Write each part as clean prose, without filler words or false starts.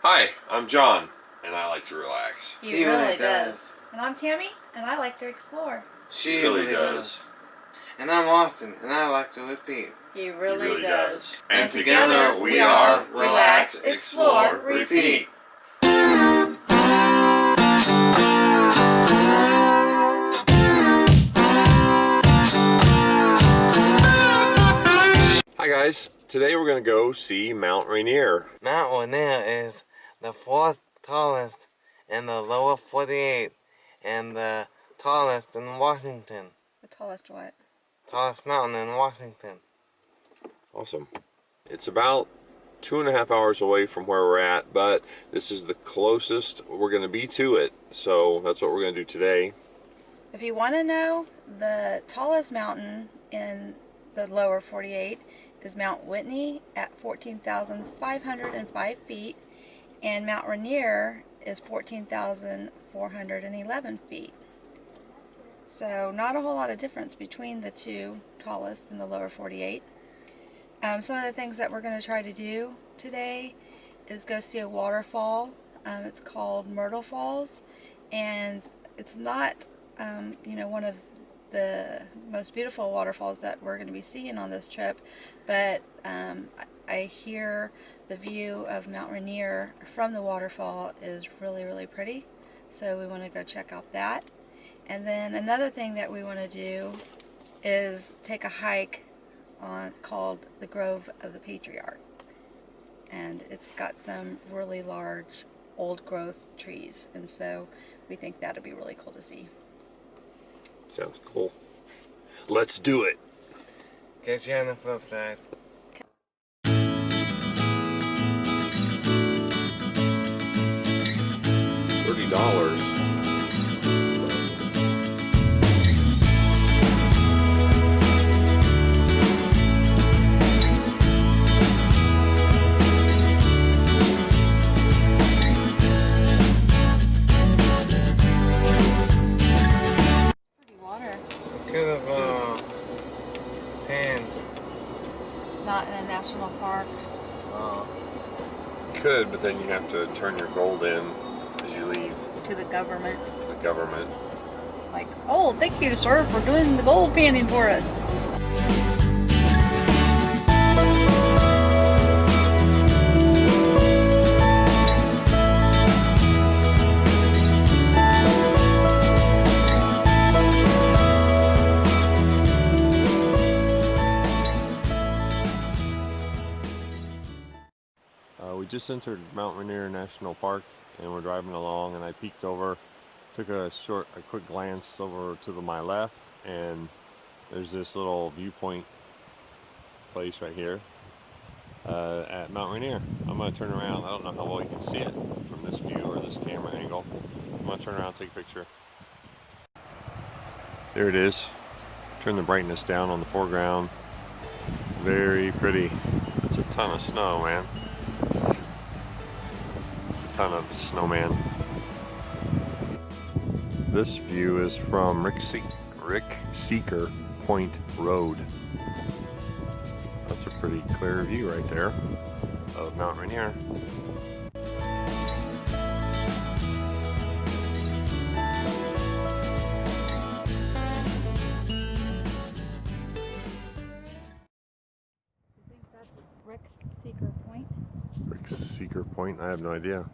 Hi, I'm John, and I like to relax. He really does. And I'm Tammy, and I like to explore. She really does. And I'm Austin, and I like to repeat. He really does. And together we are Relax, Explore, Repeat. Hi guys, today we're going to go see Mount Rainier. Mount Rainier is the fourth tallest in the lower 48 and the tallest in Washington. The tallest what? Tallest mountain in Washington. Awesome. It's about 2.5 hours away from where we're at, but this is the closest we're going to be to it, so that's what we're going to do today. If you want to know, the tallest mountain in the lower 48 is Mount Whitney at 14,505 feet, and Mount Rainier is 14,411 feet. So not a whole lot of difference between the two tallest in the lower 48. Some of the things that we're going to try to do today is go see a waterfall. It's called Myrtle Falls, and it's not one of the most beautiful waterfalls that we're going to be seeing on this trip, but I hear the view of Mount Rainier from the waterfall is really, really pretty, so we want to go check out that. And then another thing that we want to do is take a hike called the Grove of the Patriarchs, and it's got some really large old growth trees, and so we think that'll be really cool to see. Sounds cool. Let's do it. Catch you on the flip side. $30. Not in a national park. You could, but then you have to turn your gold in as you leave. To the government. To the government. Like, oh, thank you, sir, for doing the gold panning for us. We just entered Mount Rainier National Park, and we're driving along, and I peeked over, took a quick glance over to my left, and there's this little viewpoint place right here at Mount Rainier. I'm going to turn around. I don't know how well you can see it from this view or this camera angle. I'm going to turn around and take a picture. There it is. Turn the brightness down on the foreground. Very pretty. It's a ton of snow, man. Ton of snowman. This view is from Rick Seeker Point Road. That's a pretty clear view right there of Mount Rainier. Do you think that's Rick Seeker Point? Rick Seeker Point? I have no idea.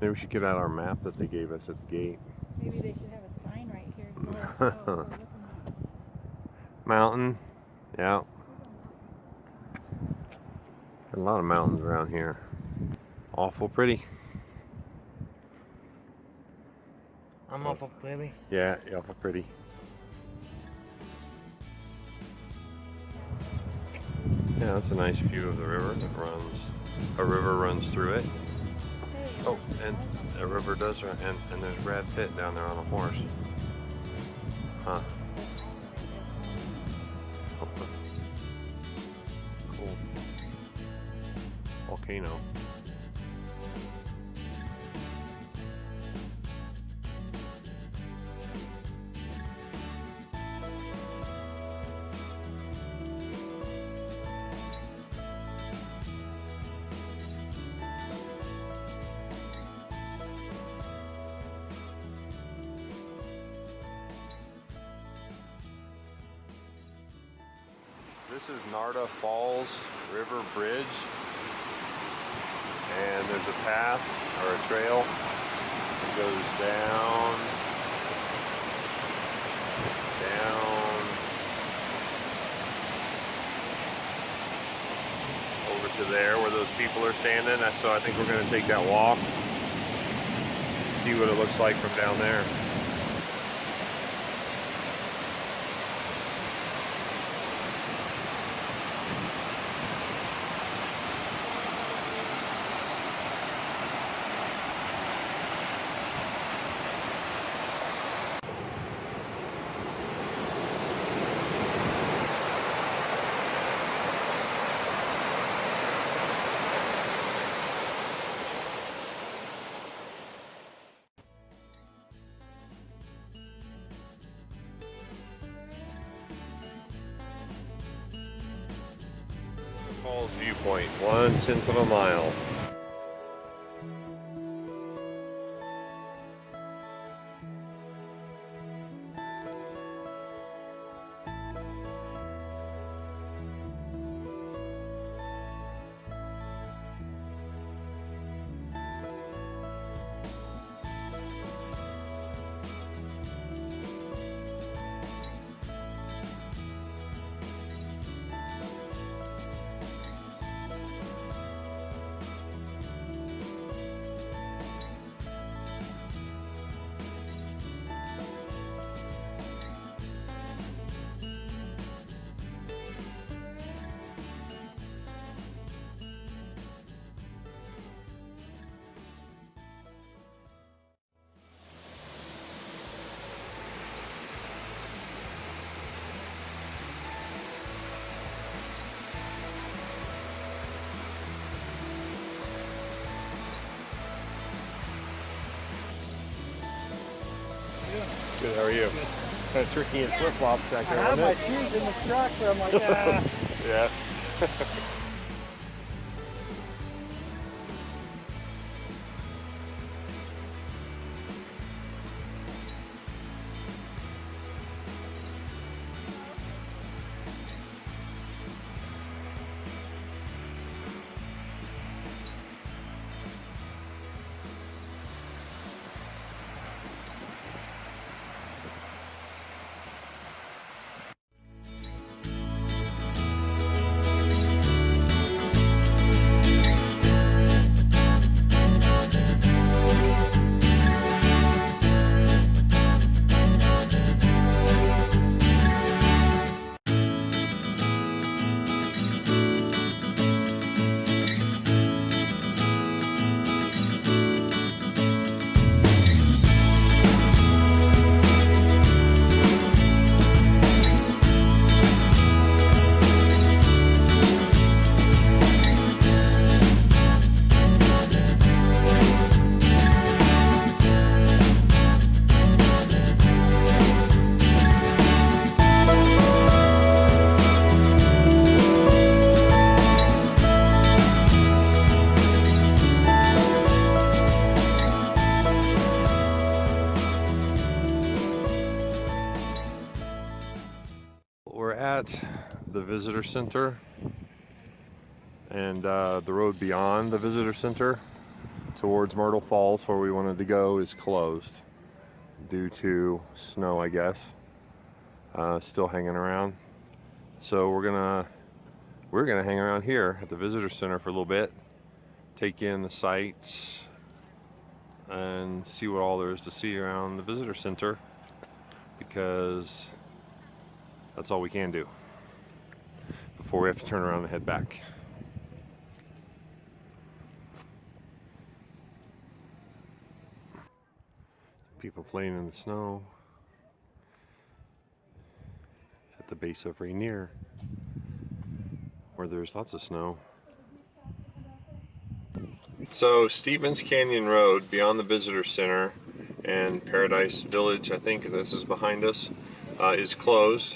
Maybe we should get out our map that they gave us at the gate. Maybe they should have a sign right here to let us know what we're looking at. Mountain, yeah. Got a lot of mountains around here. Awful pretty. I'm awful pretty. Yeah, awful pretty. Yeah, that's a nice view of the river that runs. A river runs through it. Oh, and a river does run, and there's Brad Pitt down there on a horse. Huh. Cool. Volcano. This is Narda Falls River Bridge, and there's a path or a trail that goes down over to there where those people are standing. So I think we're going to take that walk, see what it looks like from down there. Falls viewpoint, 1/10 of a mile. Good, how are you? Kind of tricky in flip-flops back there. I have my shoes in the truck, so I'm like, ah. Yeah. We're at the visitor center, and the road beyond the visitor center towards Myrtle Falls, where we wanted to go, is closed due to snow, I guess, still hanging around. So we're gonna hang around here at the visitor center for a little bit, take in the sights, and see what all there is to see around the visitor center, because that's all we can do before we have to turn around and head back. People playing in the snow at the base of Rainier, where there's lots of snow. So Stevens Canyon Road beyond the visitor center and Paradise Village, I think this is behind us, is closed.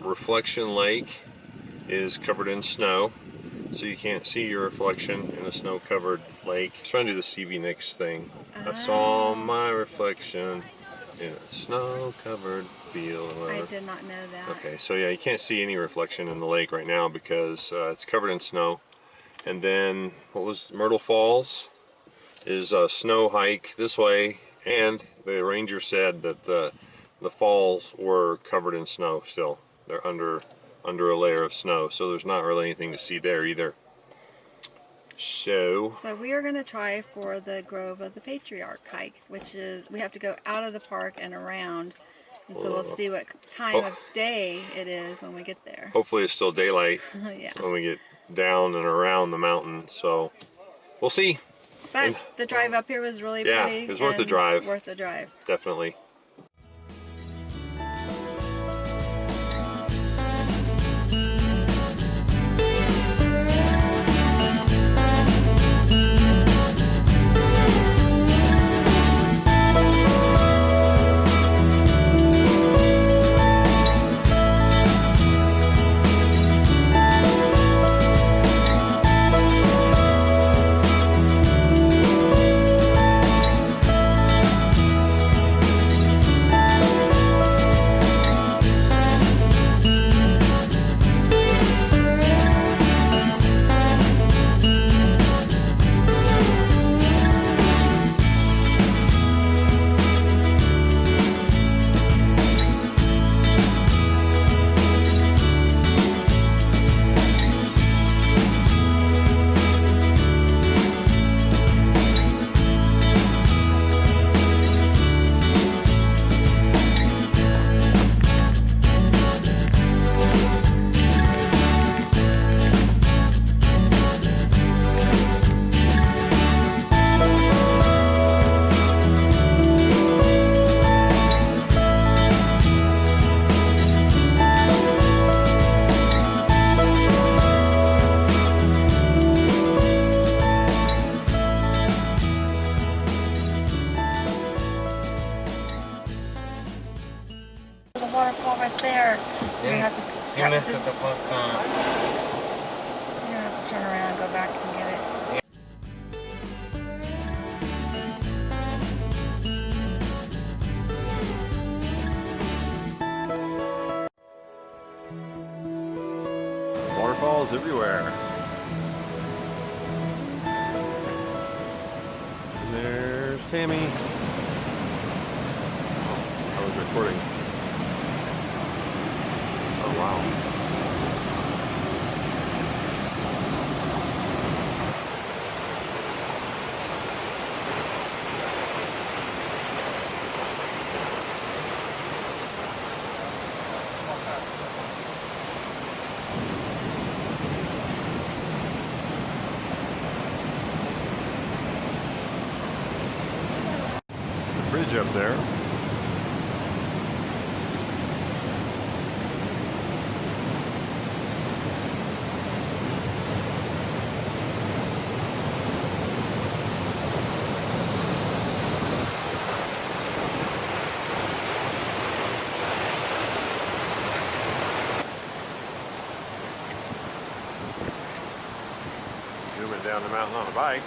Reflection Lake is covered in snow, so you can't see your reflection in a snow-covered lake. I'm trying to do the Stevie Nicks thing. I saw my reflection in a snow-covered field. Or I whatever. did not know that. Okay, so yeah, you can't see any reflection in the lake right now because it's covered in snow. And then, what was Myrtle Falls? Is a snow hike this way, and the ranger said that the falls were covered in snow still. They're under a layer of snow, so there's not really anything to see there either. So we are going to try for the Grove of the Patriarch hike, which is, we have to go out of the park and around, and so we'll see what time of day it is when we get there. Hopefully it's still daylight Yeah. when we get down and around the mountain, so we'll see. But the drive up here was really pretty. Yeah, it was worth the drive. Worth the drive. Definitely. The waterfall right there. You're Yeah. gonna have to. You missed it the first time. You're gonna have to turn around and go back and get it. Waterfalls everywhere. And there's Tammy. Oh, I was recording. Oh wow. Bridge up there. Zooming down the mountain on a bike.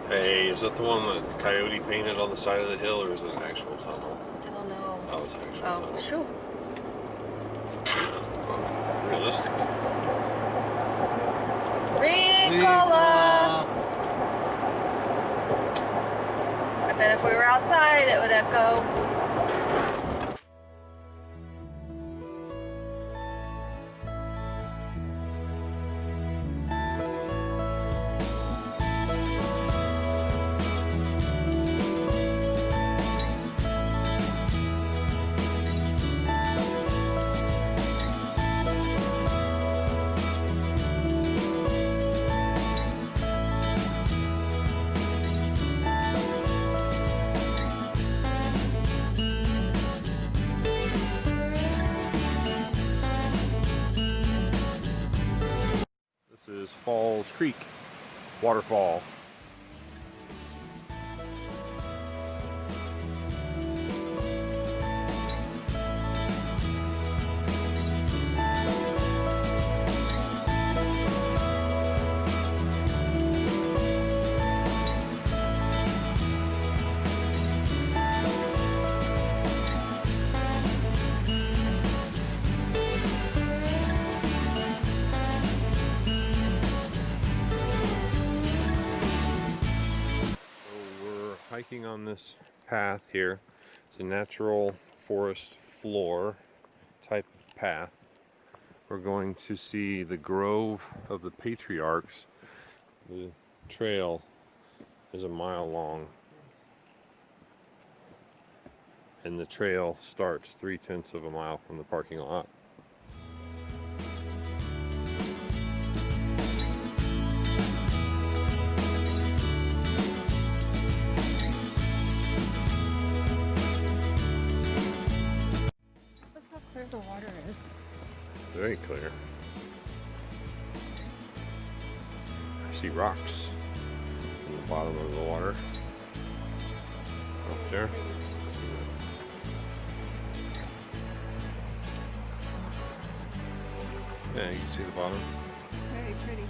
Hey, is that the one that Coyote painted on the side of the hill, or is it an actual tunnel? I don't know. Oh, it's an actual tunnel. Sure. Oh, realistic. Ricola! I bet if we were outside, it would echo. creek waterfall. Hiking on this path here. It's a natural forest floor type of path. We're going to see the Grove of the Patriarchs. The trail is a mile long, and the trail starts 3/10 of a mile from the parking lot. Look how clear the water is. Very clear. I see rocks in the bottom of the water. Up there. Yeah, you can see the bottom. Very pretty.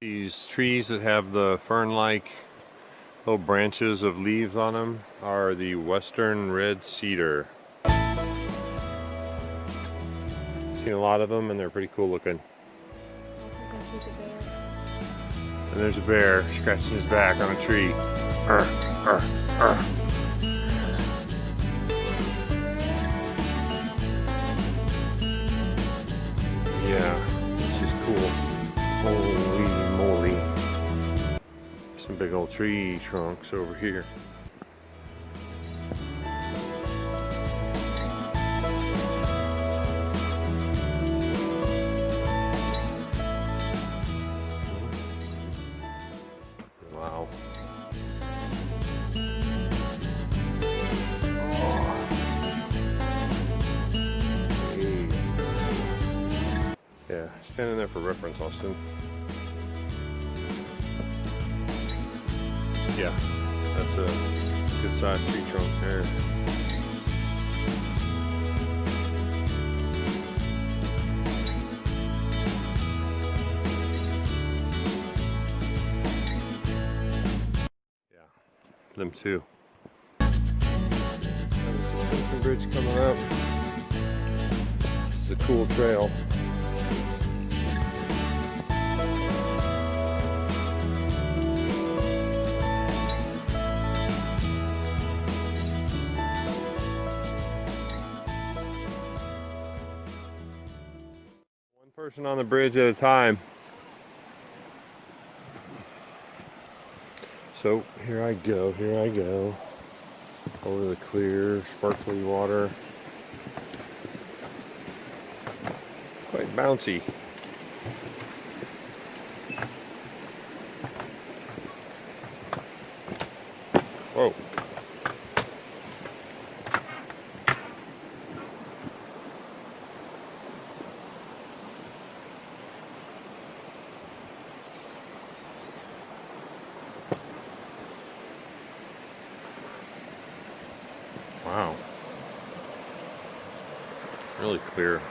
These trees that have the fern-like little branches of leaves on them are the western red cedar. Seen a lot of them, and they're pretty cool looking. And there's a bear scratching his back on a tree. Arr, arr, arr. Yeah, this is cool. Holy moly. Some big old tree trunks over here. Wow. Yeah, standing there for reference, Austin. Yeah, that's a good sized tree trunk there. Yeah, them too. Got the suspension bridge coming up. This is a cool trail. Person on the bridge at a time. So here I go over the clear, sparkly water. Quite bouncy. Whoa. Wow. Really clear.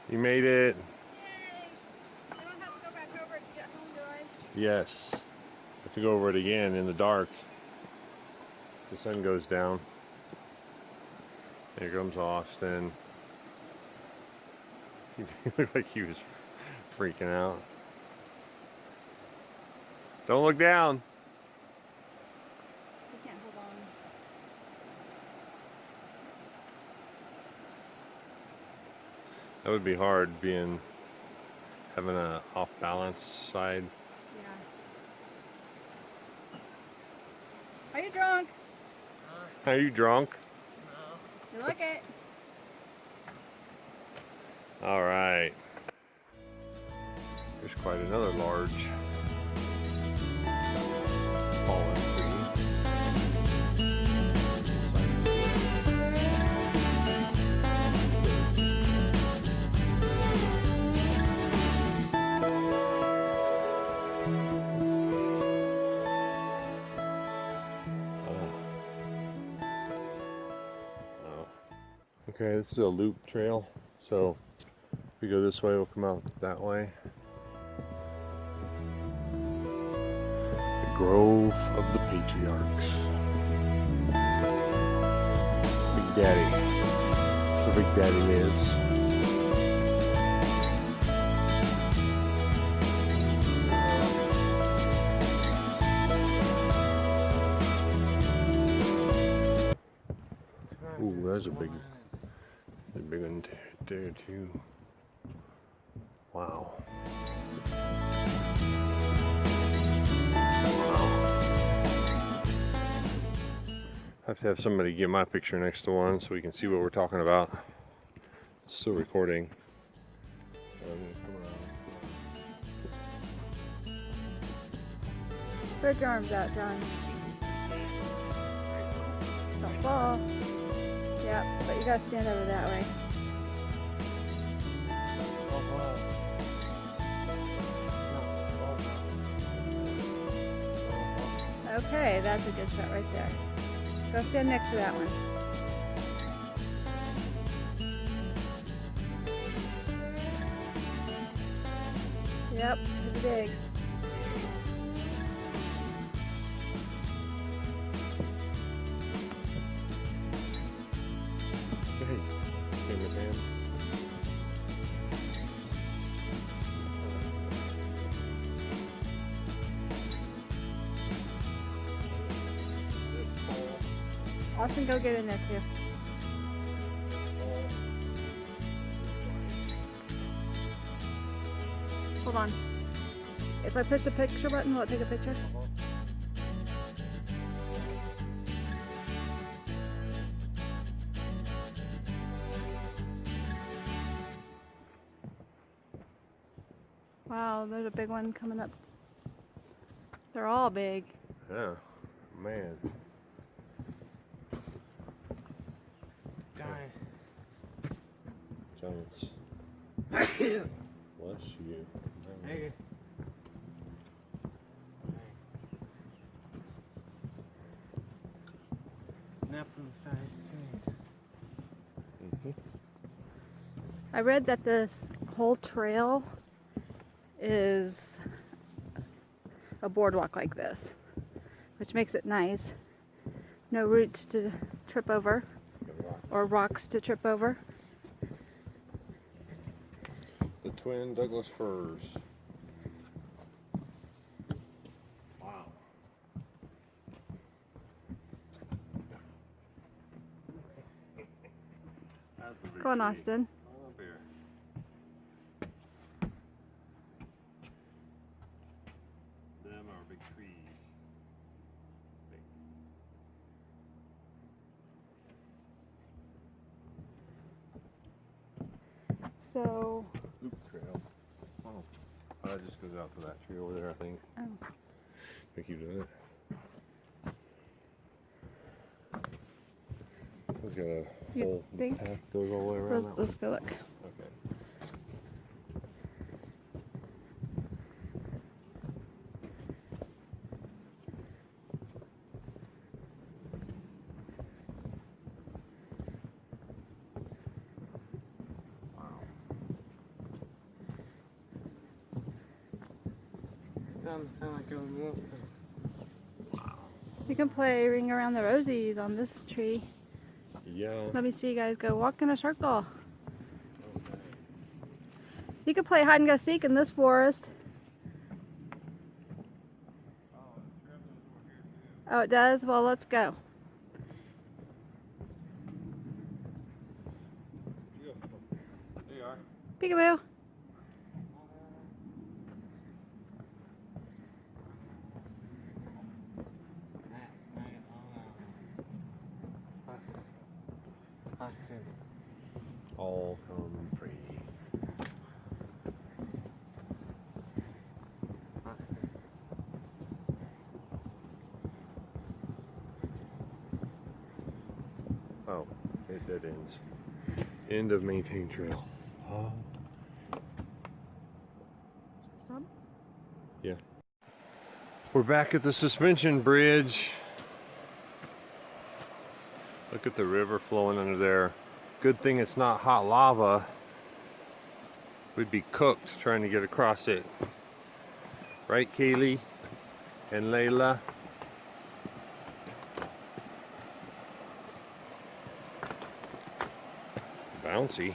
You made it. Yay! I don't have to go back over it to get home, do I? Yes. If you go over it again in the dark, the sun goes down. There comes Austin. He looked like he was freaking out. Don't look down. You can't hold on. That would be hard having a off balance side. Yeah. Are you drunk? Are you drunk? You look it. All right. There's quite another large fallen tree. Okay, this is a loop trail, so if we go this way, we'll come out that way. The Grove of the Patriarchs. Big Daddy. That's where Big Daddy lives. Ooh, there's a big one there too. Wow. I have to have somebody get my picture next to one so we can see what we're talking about. It's still recording. Spread your arms out, John. Don't fall. Yep, but you gotta stand over that way. Okay, that's a good shot right there. Go stand next to that one. Yep, pretty big. Hey, cameraman. Austin, go get in there too. Hold on. If I push the picture button, will it take a picture? Wow, there's a big one coming up. They're all big. Yeah, man. Giants. Bless you. Hey. Nothing size too. I read that this whole trail is a boardwalk like this, which makes it nice. No roots to trip over or rocks to trip over. The twin Douglas firs. Wow. That's a big Go on, tree. Austin. Come on up here. Them are big trees. Big. So, Loop trail. Oh, that just goes out to that tree over there, I think. oh, I keep doing it. It's got a You whole think? path goes all the way around that let's go look. one. Okay. sound like a remote. You can play Ring Around the Rosies on this tree. Yeah. Let me see you guys go walk in a circle. You can play hide and go seek in this forest. Oh, it does? Well, let's go. There you are. Peekaboo. All come free. Oh, it dead ends. End of maintained trail. Oh. Yeah. We're back at the suspension bridge. Look at the river flowing under there. Good thing it's not hot lava. We'd be cooked trying to get across it. Right, Kaylee and Layla? Bouncy.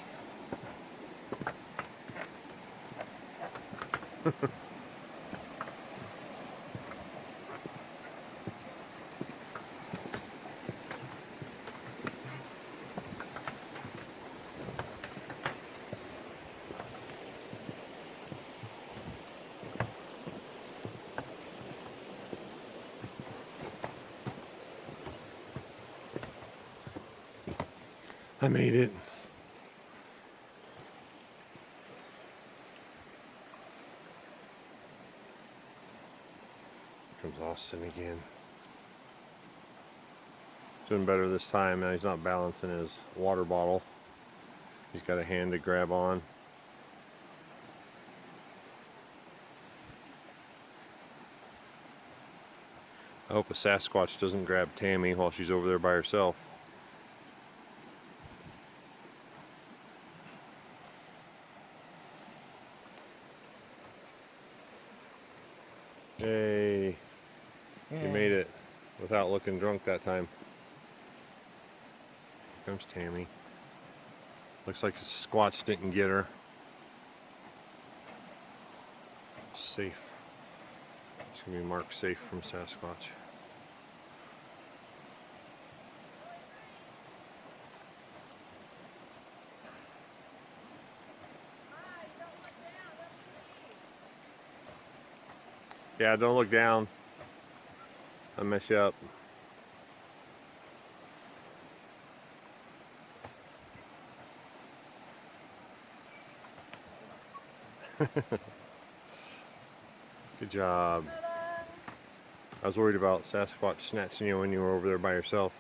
I made it. Here comes Austin again. Doing better this time. Now he's not balancing his water bottle. He's got a hand to grab on. I hope a Sasquatch doesn't grab Tammy while she's over there by herself. Hey, you made it without looking drunk that time. Here comes Tammy. Looks like the Squatch didn't get her. Safe. It's gonna be marked safe from Sasquatch. Yeah, don't look down. I'll mess you up. Good job. I was worried about Sasquatch snatching you when you were over there by yourself.